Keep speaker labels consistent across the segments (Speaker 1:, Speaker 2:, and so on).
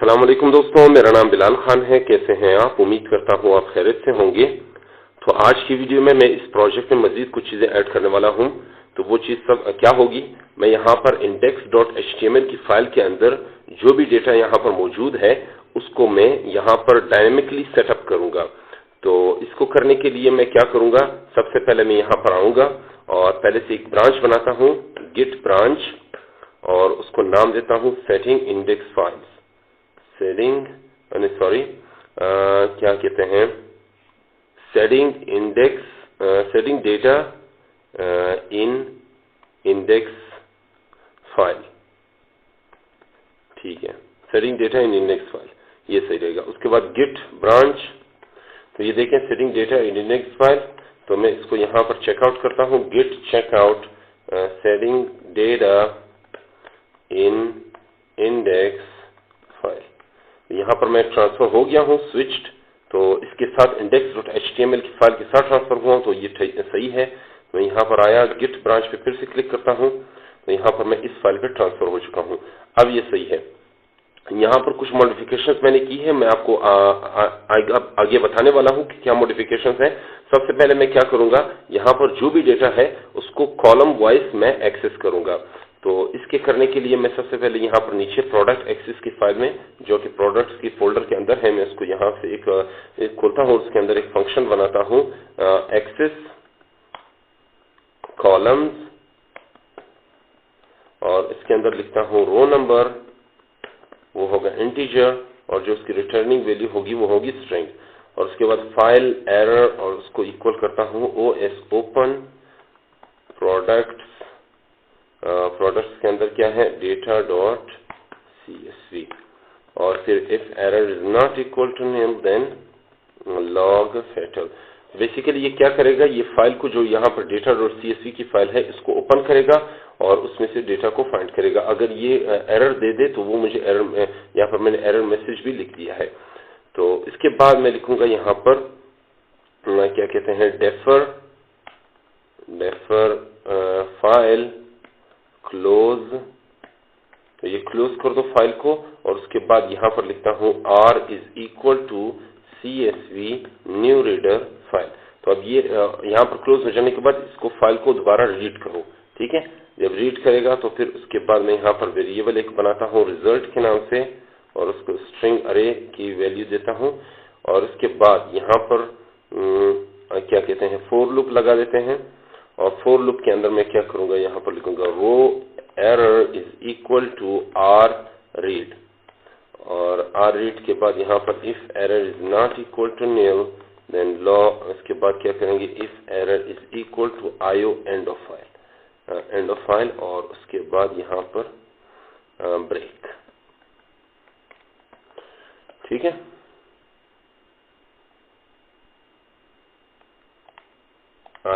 Speaker 1: अस्सलाम वालेकुम दोस्तों, मेरा नाम बिलाल खान है। कैसे हैं आप? उम्मीद करता हूँ आप खैरियत से होंगे। तो आज की वीडियो में मैं इस प्रोजेक्ट में मजीद कुछ चीज़ें ऐड करने वाला हूँ। तो वो चीज़ सब क्या होगी, मैं यहाँ पर index.html की फाइल के अंदर जो भी डेटा यहाँ पर मौजूद है उसको मैं यहाँ पर डायनेमिकली सेटअप करूँगा। तो इसको करने के लिए मैं क्या करूँगा, सबसे पहले मैं यहाँ पर आऊँगा और पहले से एक ब्रांच बनाता हूँ, गिट ब्रांच, और उसको नाम देता हूँ सेटिंग इंडेक्स फाइल्स। सेटिंग क्या कहते हैं, setting data in index file. ठीक है, setting data in index file, ये सही रहेगा। उसके बाद गिट ब्रांच, तो ये देखें setting data in index file. तो मैं इसको यहाँ पर चेकआउट करता हूँ, Git checkout setting data in index file. यहाँ पर मैं ट्रांसफर हो गया हूँ, स्विच्ड। तो इसके साथ index.html की फाइल के साथ ट्रांसफर हुआ हूँ, तो ये सही है। मैं यहाँ पर आया, गिट ब्रांच पे फिर से क्लिक करता हूँ, तो यहाँ पर मैं इस फाइल पे ट्रांसफर हो चुका हूँ। अब ये सही है। यहाँ पर कुछ मॉडिफिकेशंस मैंने की है, मैं आपको आगे बताने वाला हूँ कि क्या मॉडिफिकेशंस हैं। सबसे पहले मैं क्या करूँगा, यहाँ पर जो भी डेटा है उसको कॉलम वाइज मैं एक्सेस करूँगा। तो इसके करने के लिए मैं सबसे पहले यहाँ पर नीचे प्रोडक्ट एक्सेस की फाइल में, जो कि प्रोडक्ट्स की फोल्डर के अंदर है, मैं उसको यहाँ से एक खोलता हूँ। उसके अंदर एक फंक्शन बनाता हूँ, एक्सेस कॉलम्स, और इसके अंदर लिखता हूँ रो नंबर, वो होगा इंटीजर, और जो उसकी रिटर्निंग वैल्यू होगी वो होगी स्ट्रिंग। और उसके बाद फाइल एरर, और उसको इक्वल करता हूँ ओएस ओपन प्रोडक्ट्स। प्रोडक्ट्स के अंदर क्या है, डेटा डॉट CSV, और फिर if error is not equal to nil then log fatal. Basically ये क्या करेगा, ये फाइल को, जो यहाँ पर डेटा डॉट CSV की फाइल है, इसको ओपन करेगा और उसमें से डेटा को फाइंड करेगा। अगर ये एरर दे दे तो वो मुझे एरर, यहाँ पर मैंने एरर मैसेज भी लिख दिया है। तो इसके बाद मैं लिखूंगा यहाँ पर क्या कहते हैं, डेफर फाइल क्लोज। तो ये क्लोज कर दो फाइल को, और उसके बाद यहाँ पर लिखता हूँ R is equal to CSV new reader file. तो अब ये यहाँ पर क्लोज हो जाने के बाद इसको फाइल को दोबारा रीड करो। ठीक है, जब रीड करेगा तो फिर उसके बाद मैं यहाँ पर वेरिएबल एक बनाता हूँ रिजल्ट के नाम से, और उसको स्ट्रिंग अरे की वैल्यू देता हूँ। और उसके बाद यहाँ पर क्या कहते हैं, फोर लूप लगा देते हैं। और फोर लूप के अंदर मैं क्या करूंगा, यहाँ पर लिखूंगा row error is equal to R read, और R रीड के बाद यहाँ पर if error is not equal to nil then law. इसके बाद क्या करेंगे, if error is equal to IO end of file, और उसके बाद यहाँ पर ब्रेक। ठीक है,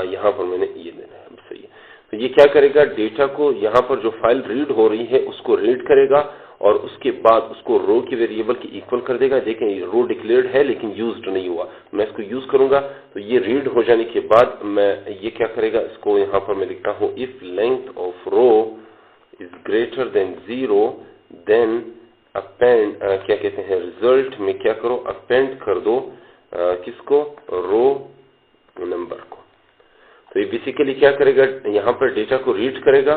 Speaker 1: यहाँ पर मैंने ये देना है, सही है। तो ये क्या करेगा, डेटा को यहाँ पर जो फाइल रीड हो रही है उसको रीड करेगा, और उसके बाद उसको रो की वेरिएबल की इक्वल कर देगा। देखें रो डिक्लेयर्ड है लेकिन यूज्ड नहीं हुआ, मैं इसको यूज करूंगा। तो ये रीड हो जाने के बाद मैं ये क्या करेगा, इसको यहाँ पर मैं लिखता हूँ if length of row is greater than 0 then append, क्या कहते हैं, रिजल्ट में क्या करो, अपेंड कर दो किसको, रो नंबर को। तो ये बेसिकली क्या करेगा, यहाँ पर डेटा को रीड करेगा,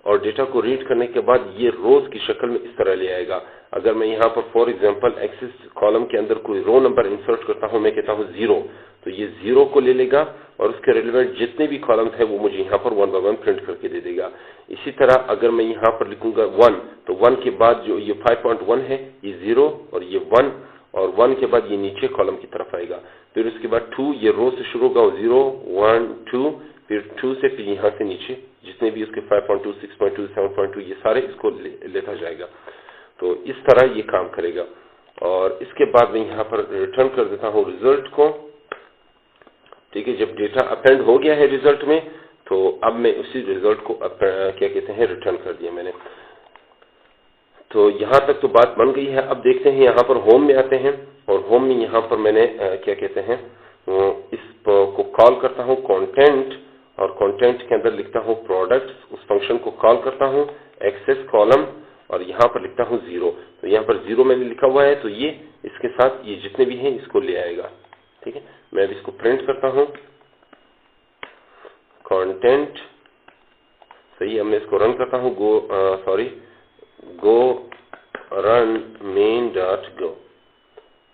Speaker 1: और डेटा को रीड करने के बाद ये रोज की शक्ल में इस तरह ले आएगा। अगर मैं यहाँ पर फॉर एग्जांपल एक्सेस कॉलम के अंदर कोई रो नंबर इंसर्ट करता हूँ, मैं कहता हूँ 0, तो ये 0 को ले लेगा, और उसके रिलेवेंट जितने भी कॉलम्स है वो मुझे यहाँ पर 1 बाय 1 प्रिंट करके दे देगा। इसी तरह अगर मैं यहाँ पर लिखूंगा 1, तो 1 के बाद जो ये 5.1 है, ये 0 और ये 1, और 1 के बाद ये नीचे कॉलम की तरफ आएगा। फिर उसके बाद 2, ये रो से शुरू होगा, 0 1 2, फिर 2 से फिर यहाँ से नीचे जितने भी उसके 5.2 6.2 7.2 ये सारे इसको लेता जाएगा। तो इस तरह ये काम करेगा। और इसके बाद मैं यहाँ पर रिटर्न कर देता हूँ रिजल्ट को। ठीक है, जब डेटा अपेंड हो गया है रिजल्ट में, तो अब मैं उसी रिजल्ट को क्या कहते हैं, रिटर्न कर दिया मैंने। तो यहाँ तक तो बात बन गई है। अब देखते हैं, यहाँ पर होम में आते हैं, और होम में यहाँ पर मैंने क्या कहते हैं, इसको कॉल करता हूँ कंटेंट, और कंटेंट के अंदर लिखता हूँ प्रोडक्ट्स। उस फंक्शन को कॉल करता हूँ एक्सेस कॉलम, और यहाँ पर लिखता हूँ 0। तो यहाँ पर 0 मैंने लिखा हुआ है, तो ये इसके साथ ये जितने भी हैं इसको ले आएगा। ठीक है, मैं अब इसको प्रिंट करता हूँ, कंटेंट सही। अब मैं इसको रन करता हूँ, गो run main.go,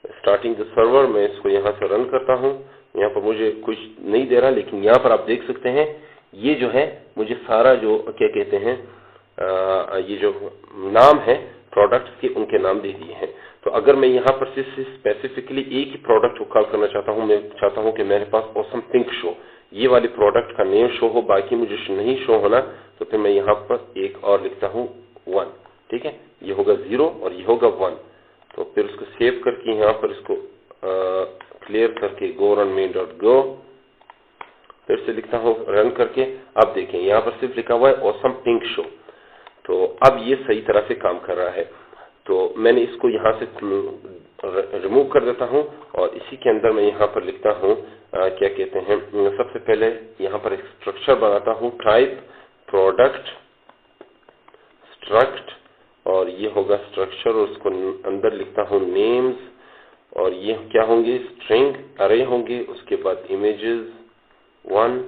Speaker 1: starting the server. मैं इसको यहाँ से रन करता हूँ। यहाँ पर मुझे कुछ नहीं दे रहा, लेकिन यहाँ पर आप देख सकते हैं ये जो है मुझे सारा जो क्या कहते हैं ये जो नाम है प्रोडक्ट्स के, उनके नाम दे दिए हैं। तो अगर मैं यहाँ पर सिर्फ स्पेसिफिकली एक ही प्रोडक्ट को कॉल करना चाहता हूँ, मैं चाहता हूँ कि मेरे पास ऑसम थिंक शो, ये वाली प्रोडक्ट का नेम शो हो, बाकी मुझे नहीं शो होना, तो फिर मैं यहाँ पर एक और लिखता हूँ 1। ठीक है, ये होगा 0 और ये होगा 1। तो फिर उसको सेव करके यहाँ पर इसको क्लियर करके go run main.go फिर से लिखता हूँ रन करके। अब देखें यहाँ पर सिर्फ लिखा हुआ है ऑसम पिंक शो। तो अब ये सही तरह से काम कर रहा है। तो मैंने इसको यहाँ से रिमूव कर देता हूँ और इसी के अंदर मैं यहाँ पर लिखता हूँ क्या कहते हैं, सबसे पहले यहाँ पर एक स्ट्रक्चर बनाता हूँ, टाइप प्रोडक्ट स्ट्रक्ट, और ये होगा स्ट्रक्चर, और उसको अंदर लिखता हूँ नेम्स, और ये क्या होंगे, स्ट्रिंग अरे होंगे। उसके बाद इमेजेस 1,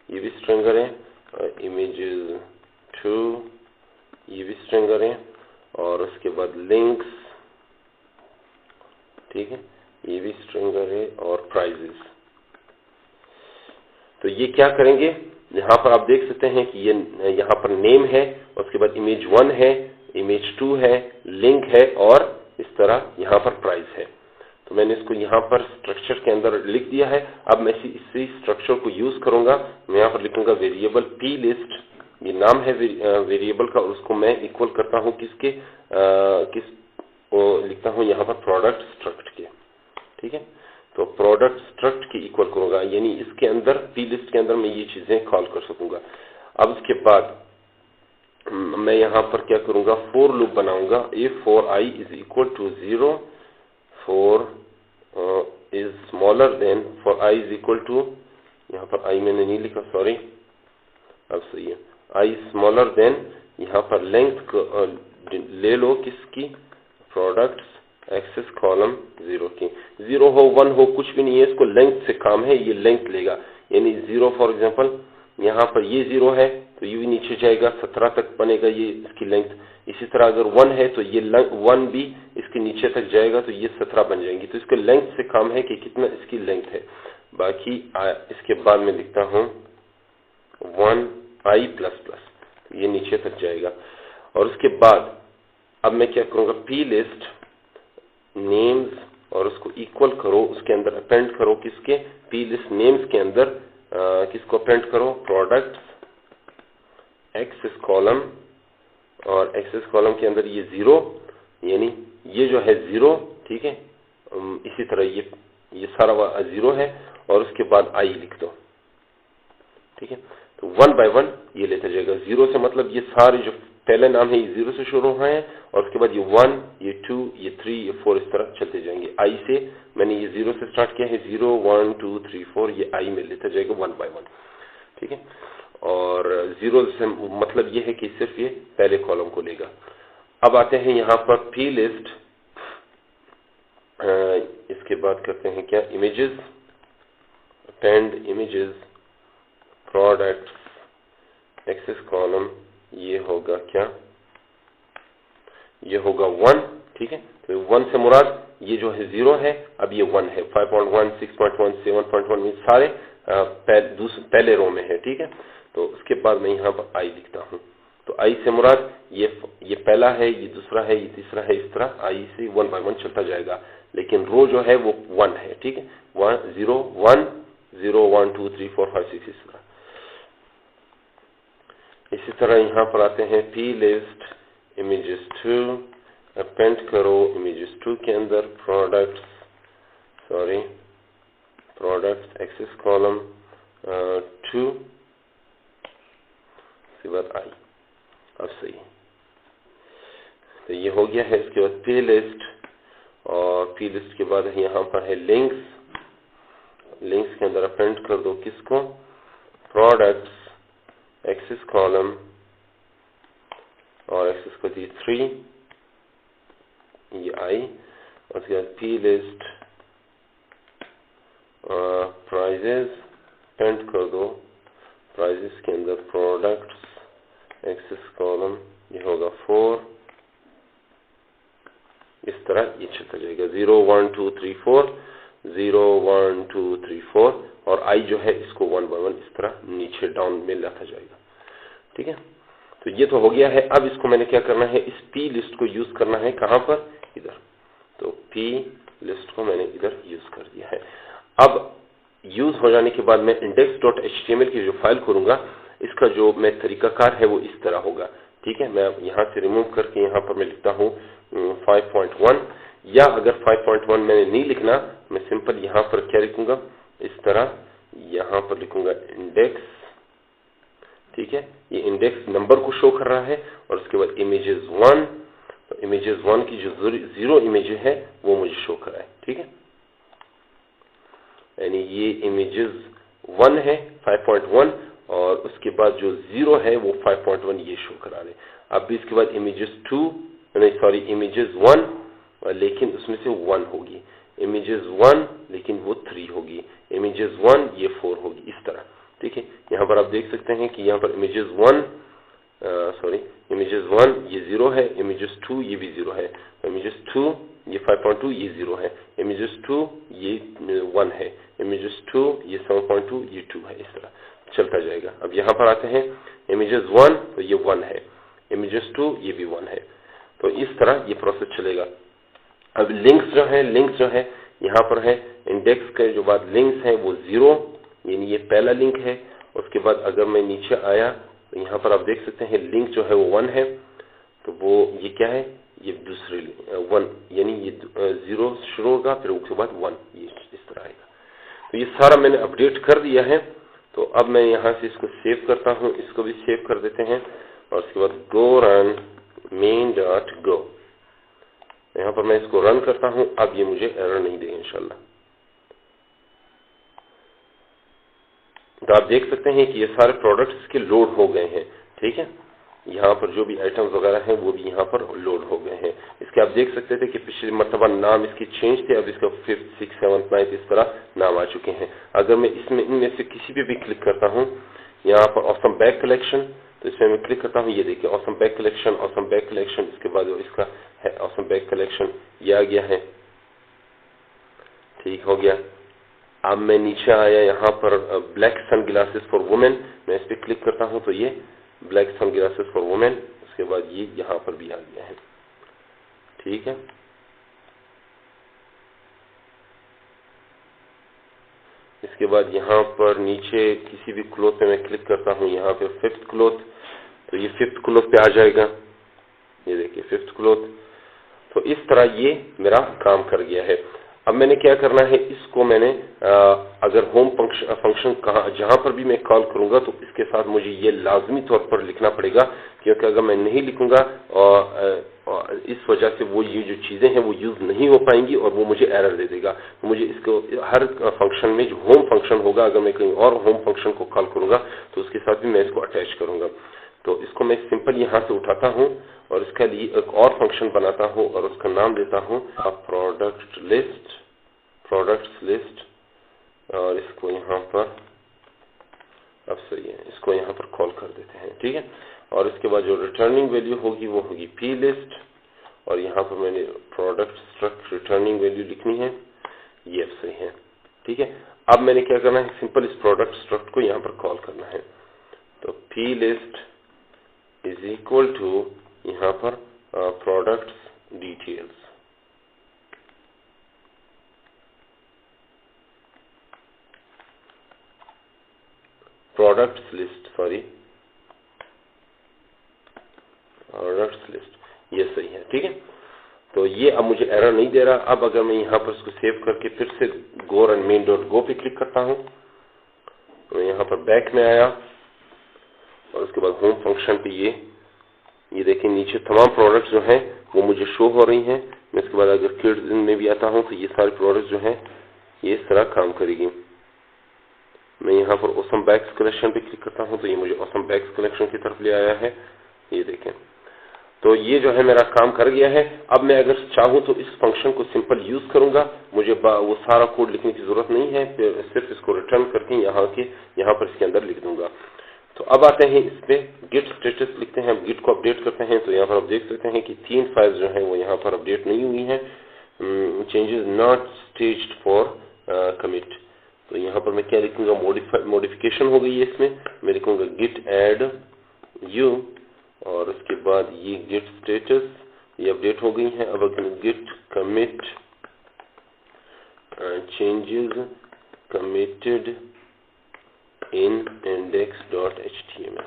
Speaker 1: ये भी स्ट्रिंग अरे, इमेजेस 2, ये भी स्ट्रिंग अरे, और उसके बाद लिंक्स, ठीक है, ये भी स्ट्रिंग अरे, और प्राइजेस। तो ये क्या करेंगे, यहाँ पर आप देख सकते हैं कि ये यहाँ पर नेम है, उसके बाद इमेज 1 है, इमेज 2 है, लिंक है, और इस तरह यहाँ पर प्राइस है। तो मैंने इसको यहाँ पर स्ट्रक्चर के अंदर लिख दिया है। अब मैं इसी स्ट्रक्चर को यूज करूंगा। मैं यहाँ पर लिखूंगा वेरिएबल पी लिस्ट, ये नाम है वेरिएबल का, और उसको मैं इक्वल करता हूँ किसके, लिखता हूँ यहाँ पर प्रोडक्ट स्ट्रक्ट के। ठीक है, तो प्रोडक्ट स्ट्रक्ट के इक्वल करूंगा, यानी इसके अंदर पी लिस्ट के अंदर मैं ये चीजें कॉल कर सकूंगा। अब उसके बाद मैं यहाँ पर क्या करूंगा, फोर लूप बनाऊंगा। If for i is equal to 0, for is smaller than, for i is equal to, यहाँ पर i मैंने नहीं लिखा, सॉरी, अब सही है, i स्मॉलर देन, यहाँ पर लेंथ ले लो किसकी, प्रोडक्ट्स एक्सेस कॉलम 0 की। 0 हो 1 हो कुछ भी नहीं है, इसको लेंथ से काम है, ये लेंथ लेगा। यानी 0 फॉर एग्जांपल यहाँ पर ये 0 है तो ये भी नीचे जाएगा, 17 तक बनेगा ये इसकी लेंथ। इसी तरह अगर 1 है तो ये 1 भी इसके नीचे तक जाएगा, तो ये 17 बन जाएंगी। तो इसके लेंथ से काम है कि कितना इसकी लेंथ है। बाकी इसके बाद मैं लिखता हूँ 1i++, ये नीचे तक जाएगा। और उसके बाद अब मैं क्या करूंगा, पी लिस्ट नेम्स, और उसको इक्वल करो, उसके अंदर अपेंड करो किसके, पी लिस्ट नेम्स के अंदर किसको अपेंड करो, प्रोडक्ट्स एक्सेस कॉलम, और एक्सेस कॉलम के अंदर ये 0, यानी ये जो है 0, ठीक है। इसी तरह ये सारा 0 है, और उसके बाद i लिख दो, ठीक है। तो 1 बाय 1 ये लेता जाएगा। 0 से मतलब ये सारे जो पहले नाम है ये 0 से शुरू हुए हैं, और उसके बाद ये 1, ये 2, ये 3, ये 4 इस तरह चलते जाएंगे। i से मैंने ये 0 से स्टार्ट किया है, 0, 1, 2, 3, 4, ये i में लेता जाएगा 1 बाय 1, ठीक है। और 0 से मतलब ये है कि सिर्फ ये पहले कॉलम को लेगा। अब आते हैं यहाँ पर पी लिस्ट, इसके बाद करते हैं क्या, images, append images, products access column, ये होगा क्या, ये होगा 1, ठीक है। तो 1 से मुराद ये जो है 0 है, अब ये 1 है। 5.1, 6.1, 7.1 में सारे पहले रो में है, ठीक है। तो उसके बाद मैं यहाँ पर i लिखता हूँ। तो i से मुराद ये पहला है, ये दूसरा है, ये तीसरा है, इस तरह i से 1 बाय 1 चलता जाएगा। लेकिन रो जो है वो 1 है, ठीक है। 1, 0, 1, 0, 1, 2, 3, 4, 5, 6 इस तरह। इसी तरह यहाँ पर आते हैं पी लिस्ट इमेजेस 2, अपेंड करो इमेजेस 2 के अंदर प्रोडक्ट्स एक्सेस कॉलम 2, इसके बाद i। अब सही, तो ये हो गया है। इसके बाद पी लिस्ट, और पी लिस्ट के बाद यहाँ पर है लिंक्स, लिंक्स के अंदर अपेंड कर दो किसको, प्रोडक्ट्स एक्सेस कॉलम और एक्सेस कर दी 3, ये आई, उसके बाद पी लिस्ट प्राइजेस, एंड कर दो प्राइजेस के अंदर प्रोडक्ट्स, एक्सेस कॉलम ये होगा 4, इस तरह ये चलता जाएगा 0 1 2 3 4 0 1 2 3 4, और आई जो है इसको 1 by 1 इस तरह नीचे डाउन में लाता जाएगा। ठीक है, तो ये तो हो गया है। अब इसको मैंने क्या करना है, इस पी लिस्ट को यूज करना है कहां पर, इधर। तो पी लिस्ट को मैंने इधर यूज कर दिया है। अब यूज हो जाने के बाद मैं index.html की जो फाइल खोलूंगा, इसका जो मैं तरीकाकार है वो इस तरह होगा। ठीक है, मैं यहां से रिमूव करके यहां पर मैं लिखता हूं 5.1, या अगर 5.1 मैंने नहीं लिखना, मैं सिंपल यहां पर क्या लिखूंगा, इस तरह यहां पर लिखूंगा इंडेक्स। ठीक है, ये इंडेक्स नंबर को शो कर रहा है, और उसके बाद इमेजेस 1, तो इमेजेस 1 की जो 0 इमेज है वो मुझे शो कर रहा है। ठीक है, यानी ये इमेजेस 1 है 5.1, और उसके बाद जो 0 है वो 5.1 ये शो करा रहे। अब भी इसके बाद इमेजेस 2, नहीं सॉरी इमेजेस 1, लेकिन उसमें से 1 होगी, इमेजेस 1 लेकिन वो 3 होगी, इमेजेस 1 ये 4 होगी, इस तरह। ठीक है, यहाँ पर आप देख सकते हैं कि यहाँ पर इमेजेस 1 ये 0 है, इमेजेस 2 ये भी 0 है, इमेजेस 2 ये 5.2 ये 0 है, इमेजेस 2 ये 1 है, इमेजेस 2 ये 7.2 ये 2 है, इस तरह चलता जाएगा। अब यहाँ पर आते हैं इमेजेस 1, तो ये 1 है, इमेजेस 2 ये भी 1 है, तो इस तरह ये प्रोसेस चलेगा। अब लिंक्स जो है यहाँ पर है, इंडेक्स के जो बाद लिंक्स हैं वो 0, यानी ये पहला लिंक है। उसके बाद अगर मैं नीचे आया तो यहाँ पर आप देख सकते हैं लिंक जो है वो 1 है, तो वो ये क्या है, ये दूसरे 1, यानी ये 0 शुरू होगा, फिर उसके बाद 1, ये इस तरह आएगा। तो ये सारा मैंने अपडेट कर दिया है। तो अब मैं यहाँ से इसको सेव करता हूँ, इसको भी सेव कर देते हैं, और उसके बाद go run main.go, यहाँ पर मैं इसको रन करता हूँ। अब ये मुझे एरर नहीं देगा इंशाल्लाह। तो आप देख सकते हैं कि ये सारे प्रोडक्ट्स के लोड हो गए हैं। ठीक है, यहाँ पर जो भी आइटम्स वगैरह हैं वो भी यहाँ पर लोड हो गए हैं। इसके आप देख सकते थे कि पिछली मरतबा नाम इसकी चेंज थे, अब इसका 5th 6th 7th 9th इस तरह नाम आ चुके हैं। अगर मैं इसमें इनमें से किसी पे भी क्लिक करता हूँ, यहाँ पर ऑसम बैग कलेक्शन, तो इसमें मैं क्लिक करता हूँ, ये देखिए awesome bag collection, awesome bag collection, इसके बाद इसका है ऑसम बैग कलेक्शन, ये आ गया है। ठीक हो गया। अब मैं नीचे आया, यहाँ पर black sun glasses for women, मैं इस पर क्लिक करता हूँ तो ये black sun glasses for women, उसके बाद ये यहाँ पर भी आ गया है। ठीक है, इसके बाद यहाँ पर नीचे किसी भी क्लोथ पे मैं क्लिक करता हूँ, यहाँ पे 5th क्लोथ, तो ये 5th क्लोथ पे आ जाएगा। ये देखिए 5th क्लोथ। तो इस तरह ये मेरा काम कर गया है। अब मैंने क्या करना है, इसको मैंने अगर होम फंक्शन जहां पर भी मैं कॉल करूंगा तो इसके साथ मुझे ये लाजमी तौर पर लिखना पड़ेगा, क्योंकि अगर मैं नहीं लिखूंगा और इस वजह से वो ये जो चीजें हैं वो यूज नहीं हो पाएंगी और वो मुझे एरर दे देगा। तो मुझे इसको हर फंक्शन में जो होम फंक्शन होगा, अगर मैं कहीं और होम फंक्शन को कॉल करूंगा तो उसके साथ भी मैं इसको अटैच करूंगा। तो इसको मैं सिंपल यहाँ से उठाता हूँ और इसके लिए एक और फंक्शन बनाता हूँ और उसका नाम देता हूँ प्रोडक्ट्स लिस्ट, और इसको यहाँ पर अब सही है, इसको यहाँ पर कॉल कर देते हैं। ठीक है, और इसके बाद जो रिटर्निंग वैल्यू होगी वो होगी पी लिस्ट, और यहाँ पर मैंने प्रोडक्ट स्ट्रक्ट रिटर्निंग वैल्यू लिखनी है, ये अब सही है। ठीक है, अब मैंने क्या करना है, सिंपल इस प्रोडक्ट स्ट्रक्ट को यहाँ पर कॉल करना है। तो P list is equal to यहाँ पर प्रोडक्ट्स डिटेल्स, प्रोडक्ट्स लिस्ट, ये सही है। ठीक है, तो ये अब मुझे एरर नहीं दे रहा। अब अगर मैं यहाँ पर इसको सेव करके फिर से go run main.go पे क्लिक करता हूँ, तो यहाँ पर बैक में आया और उसके बाद होम फंक्शन पे ये देखिए नीचे तमाम प्रोडक्ट्स जो हैं वो मुझे शो हो रही हैं। मैं इसके बाद अगर किड्स में भी आता हूँ तो ये सारे प्रोडक्ट्स जो हैं ये इस तरह काम करेगी। मैं यहाँ पर ऑसम बैग्स कलेक्शन पे क्लिक करता हूँ तो ये मुझे ऑसम बैग्स कलेक्शन की तरफ ले आया है, ये देखें। तो ये जो है मेरा काम कर गया है। अब मैं अगर चाहूँ तो इस फंक्शन को सिंपल यूज करूंगा, मुझे वो सारा कोड लिखने की जरूरत नहीं है, फिर सिर्फ इसको रिटर्न करके यहाँ पर इसके अंदर लिख दूंगा। तो अब आते हैं इस पे गिट स्टेटस लिखते हैं, गिट को अपडेट करते हैं। तो यहाँ पर आप देख सकते हैं कि 3 फाइल्स जो हैं वो यहाँ पर अपडेट नहीं हुई हैं, changes not staged for commit. तो यहाँ पर मैं क्या लिखूंगा, मॉडिफिकेशन हो गई है इसमें, मैं लिखूंगा गिट ऐड यू और उसके बाद ये गिट स्टेटस ये अपडेट हो गई है। अब अगर git commit changes committed in index.html,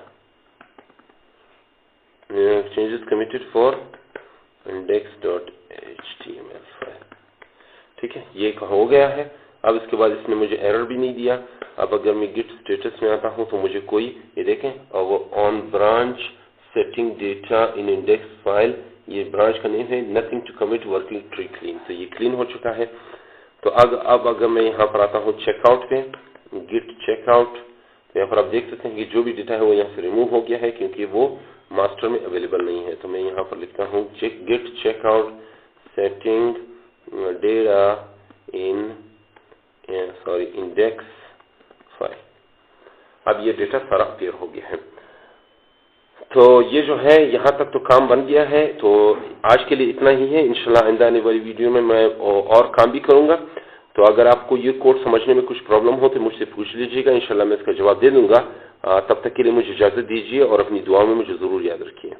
Speaker 1: changes committed for index.html file. ठीक है, ये हो गया है। अब इसके बाद इसने मुझे एरर भी नहीं दिया। अब अगर मैं गिट स्टेटस में आता हूं तो मुझे कोई ये देखें, और on branch setting data in index file, ये ब्रांच का नेम है, nothing to commit working tree clean. तो ये क्लीन हो चुका है। तो अब अगर मैं यहाँ पर आता हूँ चेकआउट पे, गिट चेकआउट, तो यहाँ पर आप देख सकते हैं कि जो भी डेटा है वो यहाँ से रिमूव हो गया है क्योंकि वो मास्टर में अवेलेबल नहीं है। तो मैं यहाँ पर लिखता हूँ Git checkout setting data in index file. अब ये डेटा सारा अपडेट हो गया है। तो ये जो है यहाँ तक तो काम बन गया है। तो आज के लिए इतना ही है। इंशाल्लाह आइंदा आने वाली वीडियो में मैं और काम भी करूंगा। तो अगर आपको ये कोड समझने में कुछ प्रॉब्लम हो तो मुझसे पूछ लीजिएगा, इंशाल्लाह मैं इसका जवाब दे दूंगा। तब तक के लिए मुझे इजाजत दीजिए और अपनी दुआ में मुझे जरूर याद रखिए।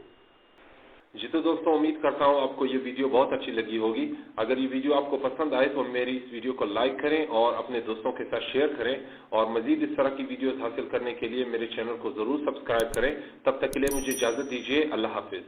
Speaker 1: जी तो दोस्तों, उम्मीद करता हूँ आपको ये वीडियो बहुत अच्छी लगी होगी। अगर ये वीडियो आपको पसंद आए तो मेरी इस वीडियो को लाइक करें और अपने दोस्तों के साथ शेयर करें, और मजीद इस तरह की वीडियोस हासिल करने के लिए मेरे चैनल को जरूर सब्सक्राइब करें। तब तक के लिए मुझे इजाजत दीजिए। अल्लाह हाफिज।